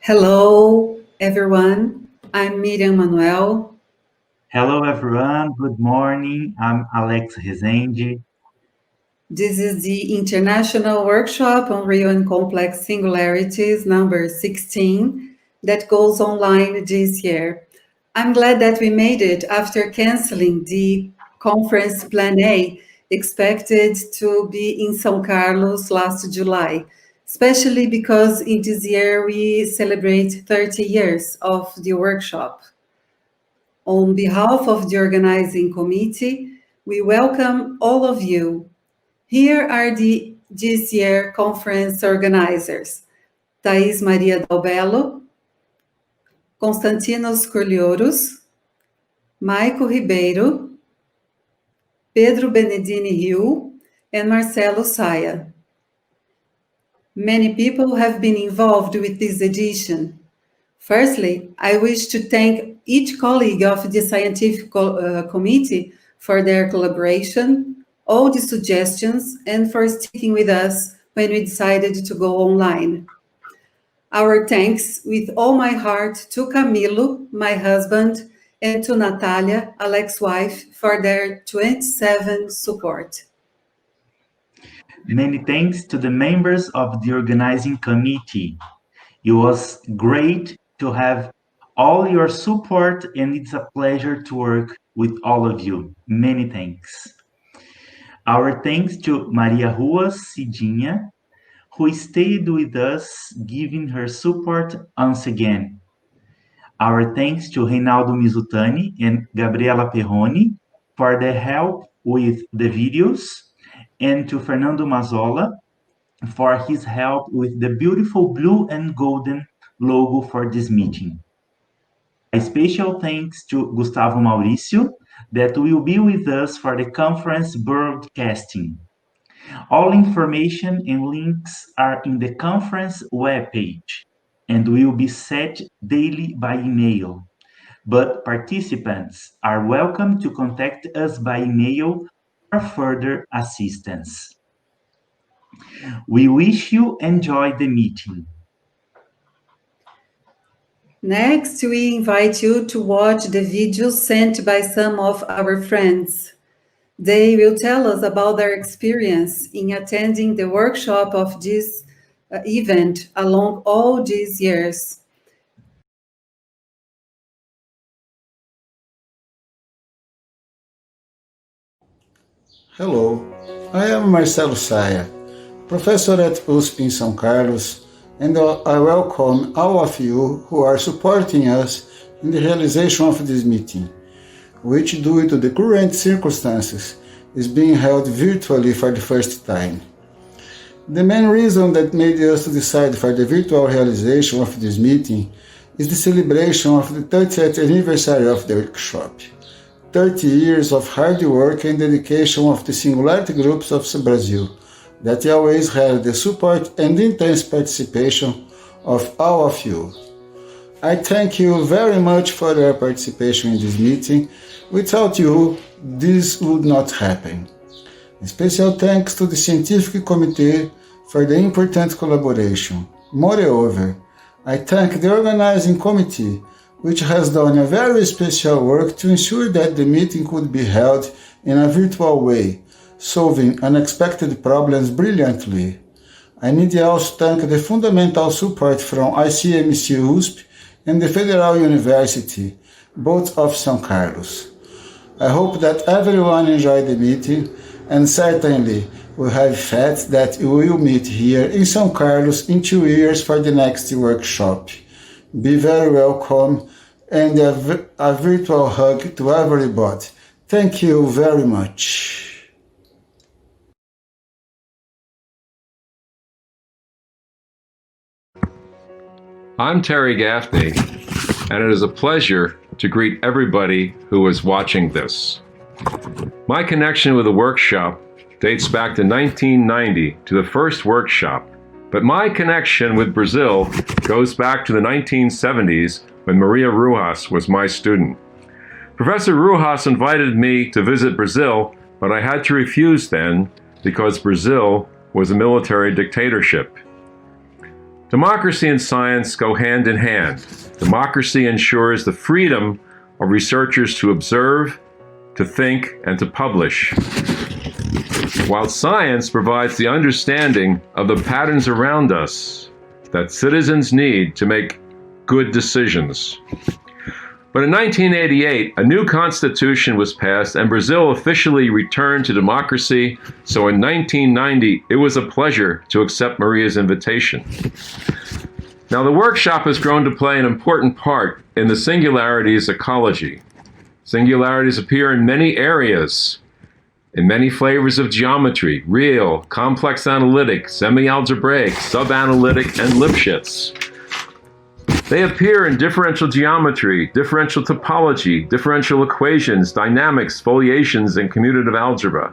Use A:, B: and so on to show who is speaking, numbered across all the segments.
A: Hello, everyone. I'm Miriam Manuel.
B: Hello, everyone. Good morning. I'm Alex Rezende.
A: This is the International Workshop on Real and Complex Singularities, number 16, that goes online this year. I'm glad that we made it after canceling the conference Plan A, expected to be in São Carlos last July, especially because in this year we celebrate 30 years of the workshop. On behalf of the organizing committee, we welcome all of you. Here are the this year conference organizers: Thais Maria Dalbello, Constantinos Corlioros, Maico Ribeiro, Pedro Benedini Rio, and Marcelo Saia. Many people have been involved with this edition. Firstly, I wish to thank each colleague of the scientific committee for their collaboration, all the suggestions, and for sticking with us when we decided to go online. Our thanks with all my heart to Camilo, my husband, and to Natalia, Alex's wife, for their 27 support.
B: Many thanks to the members of the organizing committee. It was great to have all your support, and it's a pleasure to work with all of you. Many thanks. Our thanks to Maria Ruas Cidinha, who stayed with us, giving her support once again. Our thanks to Reinaldo Mizutani and Gabriela Perroni for their help with the videos, and to Fernando Mazzola for his help with the beautiful blue and golden logo for this meeting. A special thanks to Gustavo Mauricio that will be with us for the conference broadcasting. All information and links are in the conference webpage and will be set daily by email. But participants are welcome to contact us by email for further assistance. We wish you enjoy the meeting.
A: Next, we invite you to watch the videos sent by some of our friends. They will tell us about their experience in attending the workshop of this event along all these years.
C: Hello, I am Marcelo Saia, professor at USP in São Carlos, and I welcome all of you who are supporting us in the realization of this meeting, which due to the current circumstances is being held virtually for the first time. The main reason that made us to decide for the virtual realization of this meeting is the celebration of the 30th anniversary of the workshop. 30 years of hard work and dedication of the Singularity groups of Brazil that always had the support and intense participation of all of you. I thank you very much for your participation in this meeting. Without you, this would not happen. A special thanks to the scientific committee for the important collaboration. Moreover, I thank the organizing committee, which has done a very special work to ensure that the meeting could be held in a virtual way, solving unexpected problems brilliantly. I need also thank the fundamental support from ICMC USP and the Federal University, both of São Carlos. I hope that everyone enjoyed the meeting, and certainly we have faith that we will meet here in São Carlos in 2 years for the next workshop. Be very welcome, and a virtual hug to everybody. Thank you very much.
D: I'm Terry Gaffney, and it is a pleasure to greet everybody who is watching this. My connection with the workshop dates back to 1990 to the first workshop, but my connection with Brazil goes back to the 1970s when Maria Ruas was my student. Professor Ruas invited me to visit Brazil, but I had to refuse then because Brazil was a military dictatorship. Democracy and science go hand in hand. Democracy ensures the freedom of researchers to observe, to think, and to publish, while science provides the understanding of the patterns around us that citizens need to make good decisions. But in 1988, a new constitution was passed and Brazil officially returned to democracy. So in 1990, it was a pleasure to accept Maria's invitation. Now, the workshop has grown to play an important part in the singularities ecology. Singularities appear in many areas, in many flavors of geometry: real, complex analytic, semi-algebraic, sub-analytic, and Lipschitz. They appear in differential geometry, differential topology, differential equations, dynamics, foliations, and commutative algebra.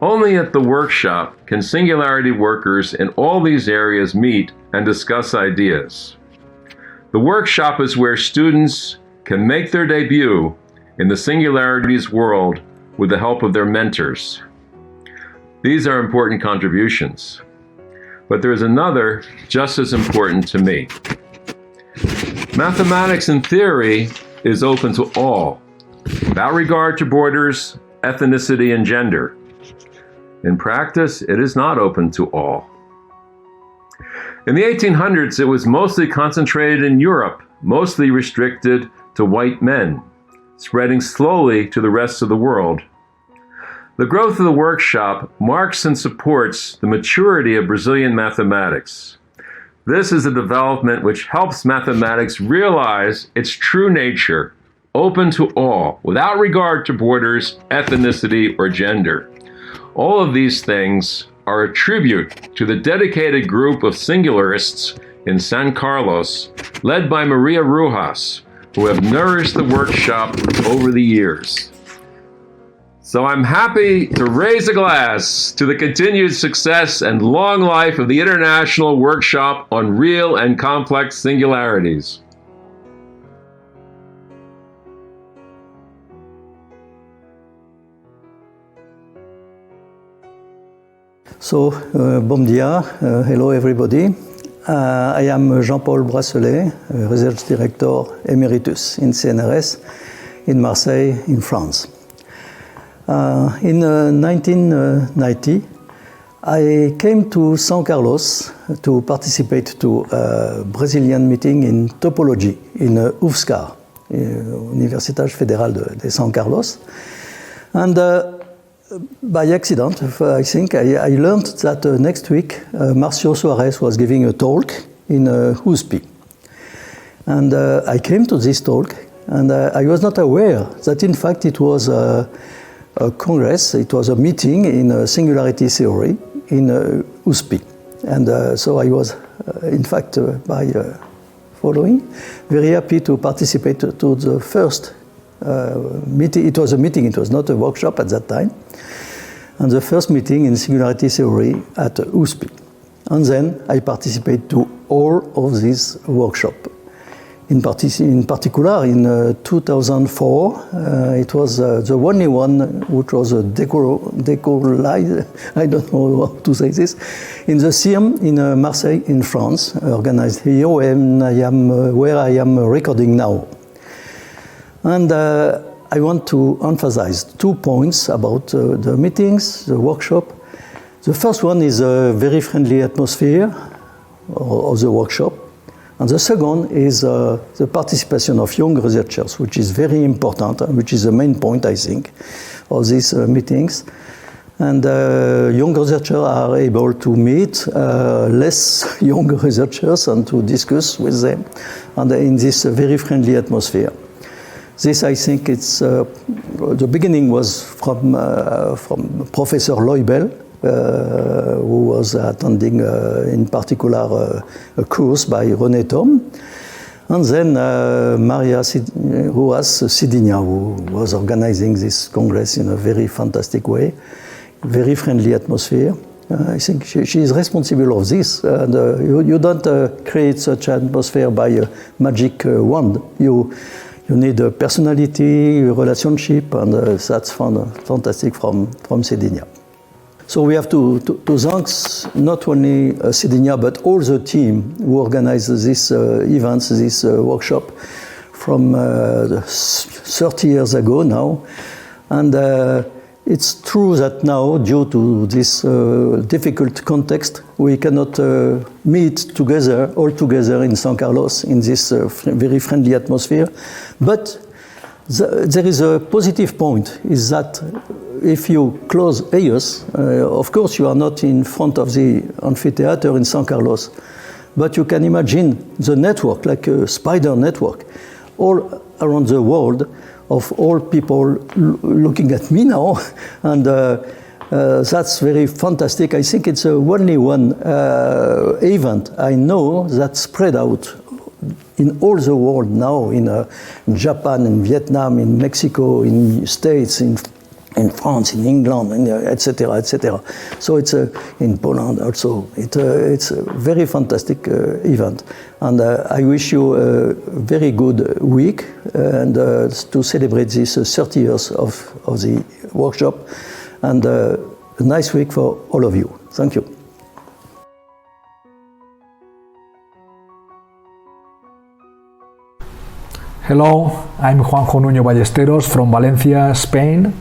D: Only at the workshop can singularity workers in all these areas meet and discuss ideas. The workshop is where students can make their debut in the singularities world with the help of their mentors. These are important contributions. But there is another just as important to me. Mathematics in theory is open to all, without regard to borders, ethnicity, and gender. In practice, it is not open to all. In the 1800s, it was mostly concentrated in Europe, mostly restricted to white men, spreading slowly to the rest of the world. The growth of the workshop marks and supports the maturity of Brazilian mathematics. This is a development which helps mathematics realize its true nature, open to all, without regard to borders, ethnicity, or gender. All of these things are a tribute to the dedicated group of singularists in San Carlos, led by Maria Ruas, who have nourished the workshop over the years. So I'm happy to raise a glass to the continued success and long life of the International Workshop on Real and Complex Singularities.
E: So, bom dia, hello everybody. I am JeanPaul Brasole, Research Director Emeritus in CNRS in Marseille, in France. In 1990, I came to San Carlos to participate to a Brazilian meeting in topology in UFSCar, Universidade Federal de San Carlos. And by accident, I think, I learned that next week Marcio Soares was giving a talk in USP. And I came to this talk, and I was not aware that in fact it was a congress, it was a meeting in singularity theory in USP. And so I was, in fact, by following, very happy to participate to the first meeting. It was a meeting, it was not a workshop at that time. And the first meeting in singularity theory at USP. And then I participate to all of these workshops. In particular, in 2004, it was the only one which was a decolized, I don't know how to say this, in the CIRM in Marseille, in France, organized here where I am recording now. And I want to emphasize 2 points about the meetings, the workshop. The first one is a very friendly atmosphere of the workshop. And the second is the participation of young researchers, which is very important, and which is the main point, I think, of these meetings. And young researchers are able to meet less young researchers and to discuss with them, and in this very friendly atmosphere. This, I think, it's the beginning was from Professor Leubel, who was attending, in particular, a course by René Thom, and then Maria Ruas Sidinha, who was organizing this congress in a very fantastic way, very friendly atmosphere. I think she is responsible of this. You don't create such an atmosphere by a magic wand. You need a personality, a relationship, and that's fantastic from Sidinha. So we have to thank not only Sidinia, but all the team who organized this events, this workshop from 30 years ago now. And it's true that now, due to this difficult context, we cannot meet all together in San Carlos in this very friendly atmosphere. But there is a positive point, is that if you close EOS, of course you are not in front of the amphitheater in San Carlos, but you can imagine the network, like a spider network, all around the world, of all people looking at me now, and that's very fantastic. I think it's a only one event I know that spread out in all the world now, in Japan, in Vietnam, in Mexico, in States, in France, in England, etc., etc. So it's in Poland also. It's a very fantastic event, and I wish you a very good week and to celebrate this 30 years of the workshop, and a nice week for all of you. Thank you.
F: Hello, I'm Juan José Nuño Ballesteros from Valencia, Spain,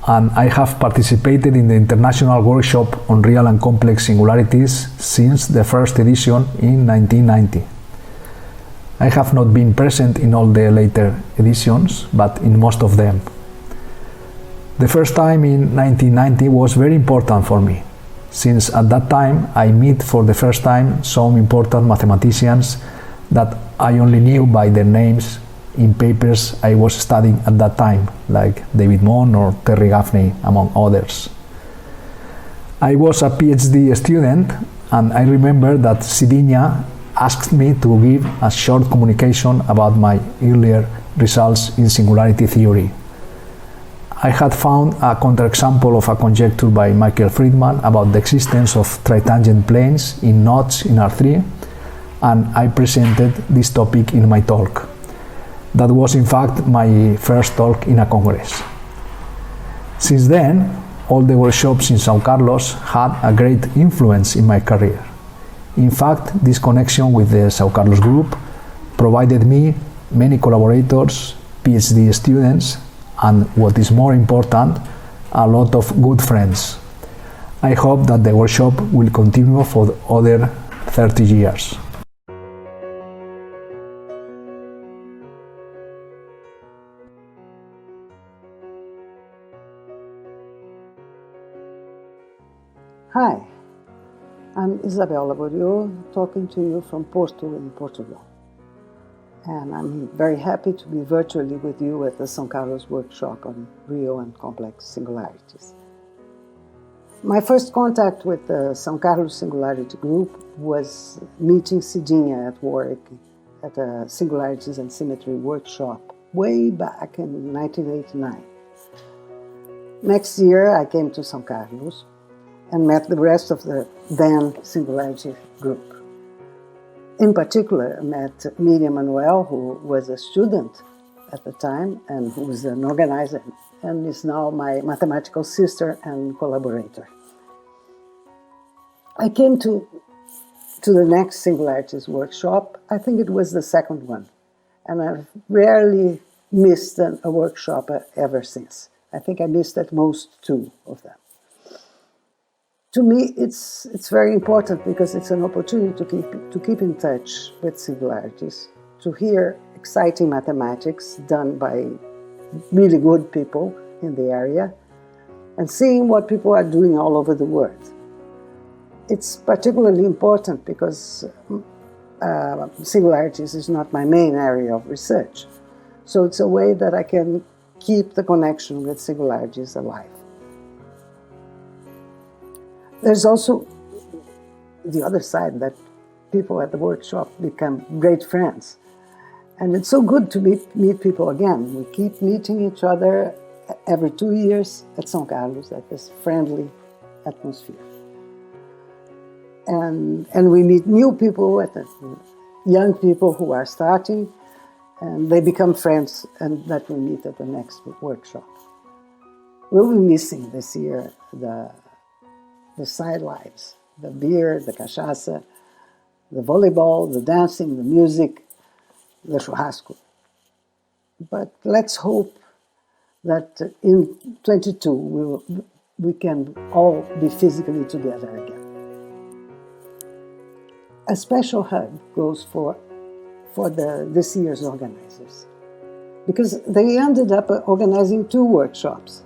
F: and I have participated in the International Workshop on Real and Complex Singularities since the first edition in 1990. I have not been present in all the later editions, but in most of them. The first time in 1990 was very important for me, since at that time I met for the first time some important mathematicians that I only knew by their names in papers I was studying at that time, like David Mon or Terry Gaffney, among others. I was a PhD student, and I remember that Sidinia asked me to give a short communication about my earlier results in singularity theory. I had found a counterexample of a conjecture by Michael Friedman about the existence of tritangent planes in knots in R3, and I presented this topic in my talk. That was in fact my first talk in a congress. Since then, all the workshops in São Carlos had a great influence in my career. In fact, this connection with the São Carlos group provided me many collaborators, PhD students, and what is more important, a lot of good friends. I hope that the workshop will continue for other 30 years.
G: Hi, I'm Isabel Laboriau, talking to you from Porto in Portugal. And I'm very happy to be virtually with you at the São Carlos workshop on Real and Complex Singularities. My first contact with the São Carlos Singularity Group was meeting Sidinia at work at a Singularities and Symmetry workshop way back in 1989. Next year, I came to São Carlos and met the rest of the then Singularity group. In particular, I met Miriam Manuel, who was a student at the time and who was an organizer and is now my mathematical sister and collaborator. I came to the next Singularities workshop. I think it was the second one, and I've rarely missed a workshop ever since. I think I missed at most 2 of them. To me, it's very important because it's an opportunity to keep in touch with singularities, to hear exciting mathematics done by really good people in the area, and seeing what people are doing all over the world. It's particularly important because singularities is not my main area of research, so it's a way that I can keep the connection with singularities alive. There's also the other side, that people at the workshop become great friends. And it's so good to meet people again. We keep meeting each other every 2 years at São Carlos, at this friendly atmosphere. And we meet new people, young people who are starting, and they become friends, and that we meet at the next workshop. We'll be missing this year the the side lives, the beer, the cachaça, the volleyball, the dancing, the music, the churrasco. But let's hope that in 22 we can all be physically together again. A special hug goes for this year's organizers, because they ended up organizing 2 workshops.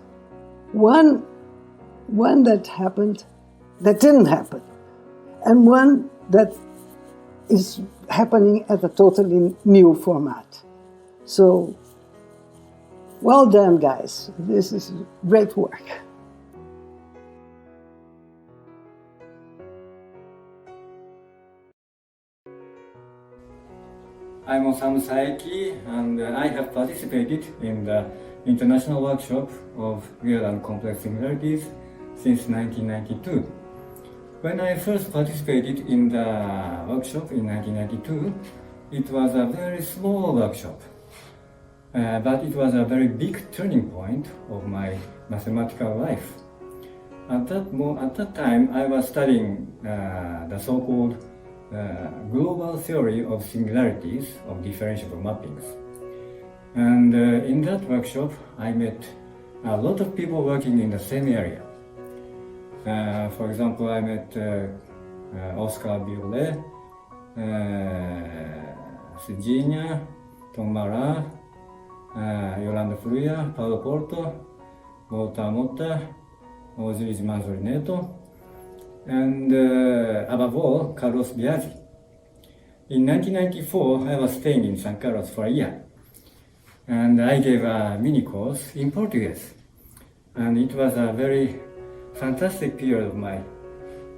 G: One that didn't happen, and one that is happening at a totally new format. So, well done, guys. This is great work.
H: I'm Osamu Saeki, and I have participated in the international workshop of Real and Complex Singularities since 1992. When I first participated in the workshop in 1992, it was a very small workshop, but it was a very big turning point of my mathematical life. At that time, I was studying the so-called global theory of singularities of differentiable mappings. And in that workshop, I met a lot of people working in the same area. For example, I met Oscar Biolay, Sejinha, Tom Mara, Yolanda Fruia, Paulo Porto, Walter Motta, Osiris Manzori Neto, and above all, Carlos Biaggi. In 1994, I was staying in San Carlos for a year, and I gave a mini course in Portuguese. And it was a very fantastic period of my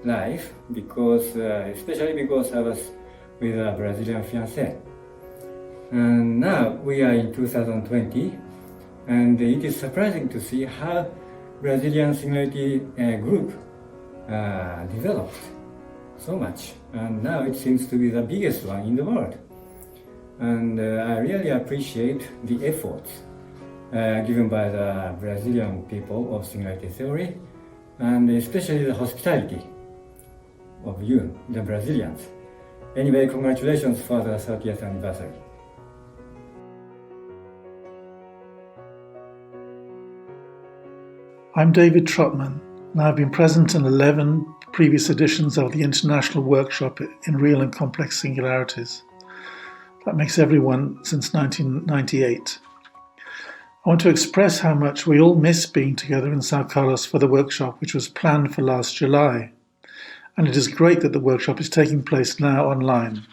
H: life, because, especially because I was with a Brazilian fiancé. And now we are in 2020, and it is surprising to see how Brazilian Singularity group developed so much, and now it seems to be the biggest one in the world. And I really appreciate the efforts given by the Brazilian people of singularity theory, and especially the hospitality of you, the Brazilians. Anyway, congratulations for the 30th anniversary.
I: I'm David Trotman, and I've been present in 11 previous editions of the International Workshop in Real and Complex Singularities. That makes everyone since 1998. I want to express how much we all miss being together in São Carlos for the workshop, which was planned for last July. And it is great that the workshop is taking place now online.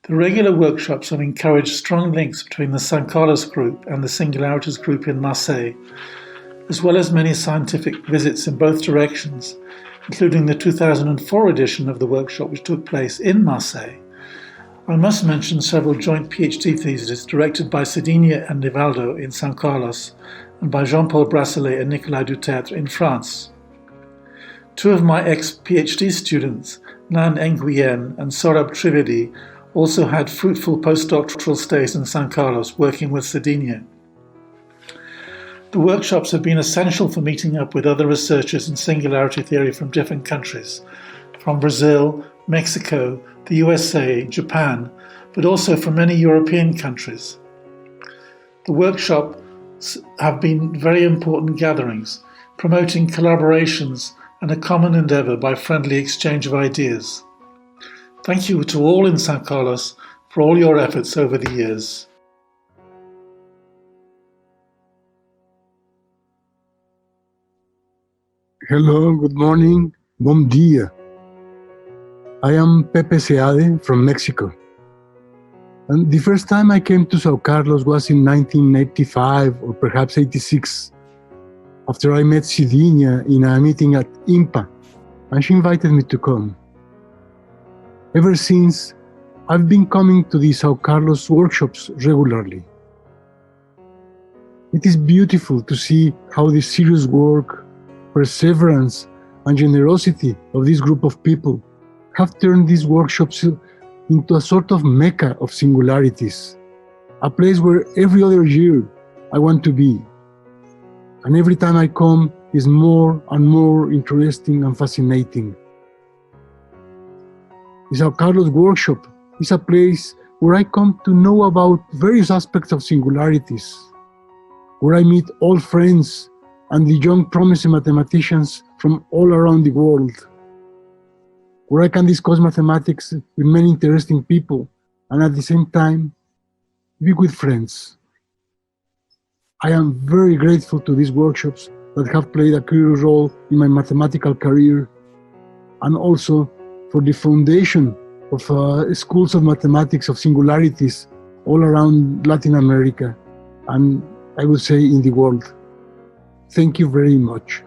I: The regular workshops have encouraged strong links between the São Carlos group and the Singularities group in Marseille, as well as many scientific visits in both directions, including the 2004 edition of the workshop, which took place in Marseille. I must mention several joint PhD theses directed by Cedinha and Nivaldo in São Carlos and by JeanPaul Brasole and Nicolas Dutertre in France. 2 of my ex-PhD students, Nan Nguyen and Sorab Trivedi, also had fruitful postdoctoral stays in São Carlos working with Cedinha. The workshops have been essential for meeting up with other researchers in singularity theory from different countries, from Brazil, Mexico, the USA, Japan, but also from many European countries. The workshops have been very important gatherings, promoting collaborations and a common endeavour by friendly exchange of ideas. Thank you to all in São Carlos for all your efforts over the years.
J: Hello, good morning, bom dia. I am Pepe Seade from Mexico. And the first time I came to São Carlos was in 1985 or perhaps 86, after I met Cedinha in a meeting at IMPA, and she invited me to come. Ever since, I've been coming to the São Carlos workshops regularly. It is beautiful to see how the serious work, perseverance, and generosity of this group of people have turned these workshops into a sort of mecca of singularities, a place where every other year I want to be. And every time I come, is more and more interesting and fascinating. The São Carlos workshop is a place where I come to know about various aspects of singularities, where I meet old friends and the young promising mathematicians from all around the world, where I can discuss mathematics with many interesting people and at the same time be with friends. I am very grateful to these workshops that have played a crucial role in my mathematical career, and also for the foundation of schools of mathematics of singularities all around Latin America, and I would say in the world. Thank you very much.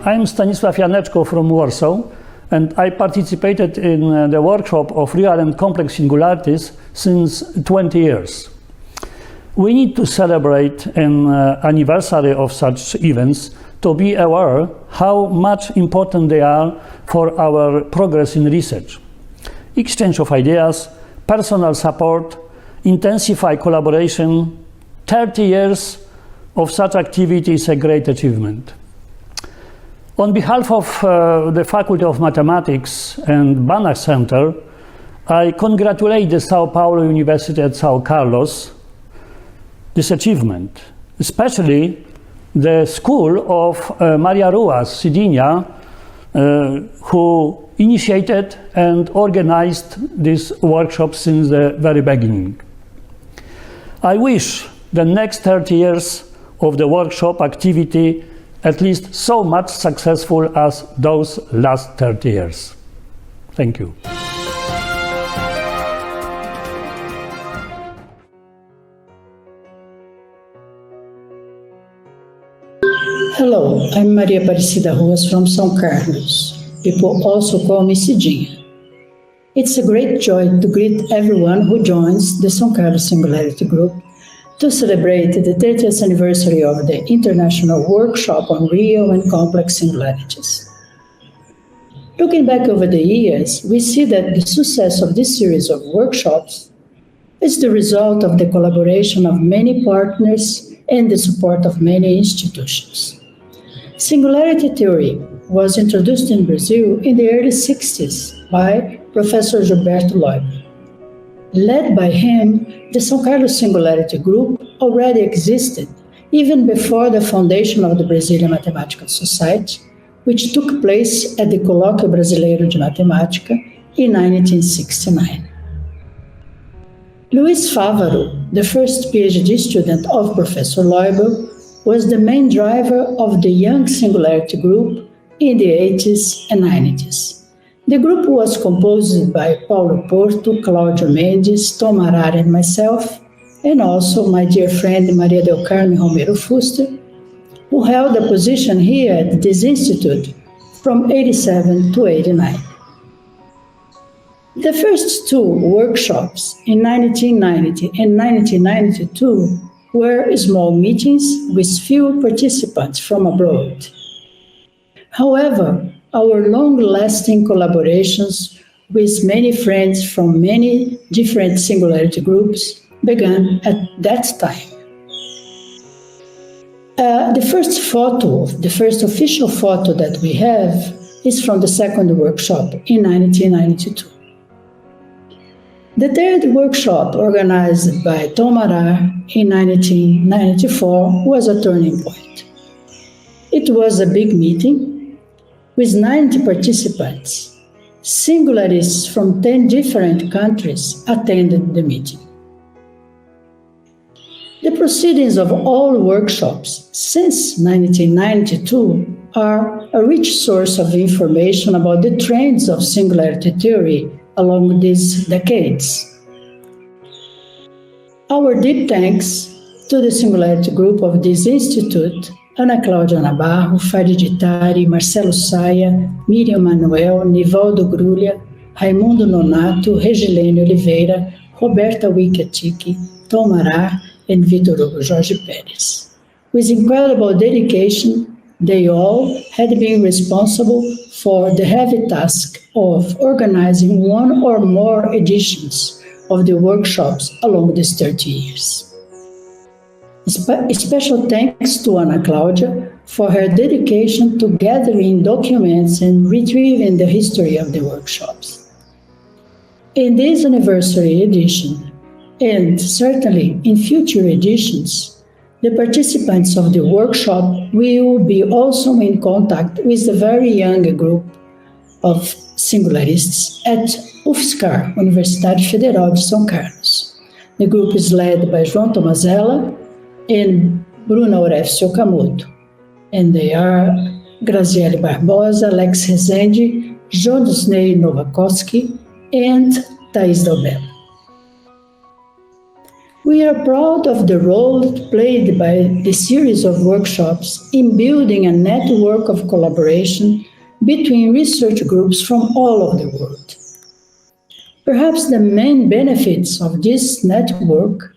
K: I'm Stanislavianeczko from Warsaw, and I participated in the workshop of Real and Complex Singularities since 20 years. We need to celebrate an anniversary of such events to be aware how much important they are for our progress in research. Exchange of ideas, personal support, intensify collaboration. 30 years of such activity is a great achievement. On behalf of the Faculty of Mathematics and Banach Center, I congratulate the São Paulo University at São Carlos this achievement, especially the school of Maria Ruas, Sidinia, who initiated and organized this workshop since the very beginning. I wish the next 30 years of the workshop activity at least so much successful as those last 30 years. Thank you.
L: Hello, I'm Maria Parisida Ruas from São Carlos. People also call me Cidinha. It's a great joy to greet everyone who joins the São Carlos Singularity Group to celebrate the 30th anniversary of the International Workshop on Real and Complex Singularities. Looking back over the years, we see that the success of this series of workshops is the result of the collaboration of many partners and the support of many institutions. Singularity theory was introduced in Brazil in the early 60s by Professor Gilberto Loiber. Led by him, the São Carlos Singularity Group already existed even before the foundation of the Brazilian Mathematical Society, which took place at the Colóquio Brasileiro de Matemática in 1969. Luiz Fávaro, the first PhD student of Professor Loiber, was the main driver of the Young Singularity Group in the 80s and 90s. The group was composed by Paulo Porto, Cláudio Mendes, Tom Arar and myself, and also my dear friend Maria del Carmen Romero Fuster, who held a position here at this institute from 87 to 89. The first two workshops in 1990 and 1992 were small meetings with few participants from abroad. However, our long-lasting collaborations with many friends from many different singularity groups began at that time. The first official photo that we have is from the second workshop in 1992. The third workshop, organized by Tom Arar in 1994, was a turning point. It was a big meeting with 90 participants. Singularists from 10 different countries attended the meeting. The proceedings of all workshops since 1992 are a rich source of information about the trends of singularity theory along these decades. Our deep thanks to the Singularity Group of this institute, Ana Cláudia Nabarro, Fari Ditari, Marcelo Saia, Miriam Manuel, Nivaldo Grulha, Raimundo Nonato, Regilene Oliveira, Roberta Wikiatiki, Tom Arar, and Vitor Hugo Jorge Pérez. With incredible dedication, they all had been responsible for the heavy task of organizing one or more editions of the workshops along these 30 years. Special thanks to Ana Cláudia for her dedication to gathering documents and retrieving the history of the workshops. In this anniversary edition, and certainly in future editions, the participants of the workshop will be also in contact with the very young group of singularists at UFSCar, Universidade Federal de São Carlos. The group is led by João Tomazella and Bruna Aurefio Okamoto, and they are Graziele Barbosa, Alex Rezende, Jodisney Novakoski, and Thais Dalbello. We are proud of the role played by the series of workshops in building a network of collaboration between research groups from all over the world. Perhaps the main benefits of this network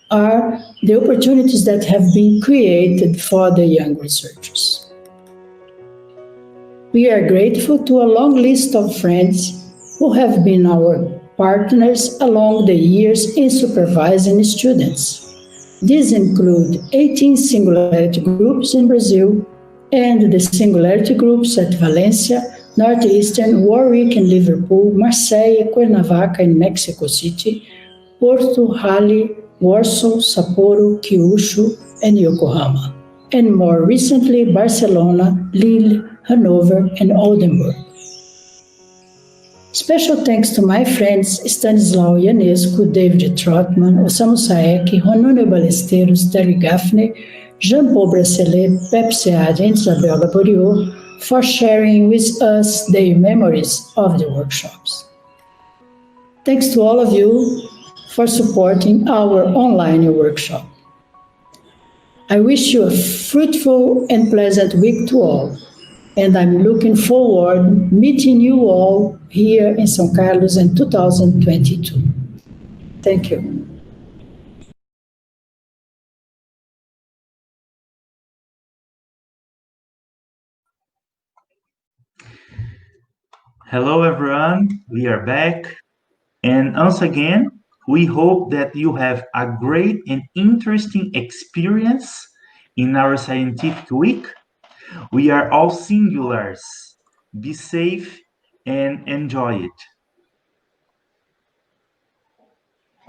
L: are the opportunities that have been created for the young researchers. We are grateful to a long list of friends who have been our partners along the years in supervising students. These include 18 Singularity groups in Brazil and the Singularity groups at Valencia, Northeastern, Warwick and Liverpool, Marseille, Cuernavaca in Mexico City, Porto, Halle, Warsaw, Sapporo, Kyushu, and Yokohama, and more recently Barcelona, Lille, Hanover, and Oldenburg. Special thanks to my friends Stanislaw, Janeczko, David Trotman, Osamu Saeki, Juan Nuño Ballesteros, Terry Gaffney, JeanPaul Brasole, Pepe Ali, and Isabel Laboriau for sharing with us their memories of the workshops. Thanks to all of you for supporting our online workshop. I wish you a fruitful and pleasant week to all, and I'm looking forward meeting you all here in São Carlos in 2022. Thank you.
B: Hello everyone, we are back, and once again, we hope that you have a great and interesting experience in our scientific week. We are all singulars. Be safe and enjoy it.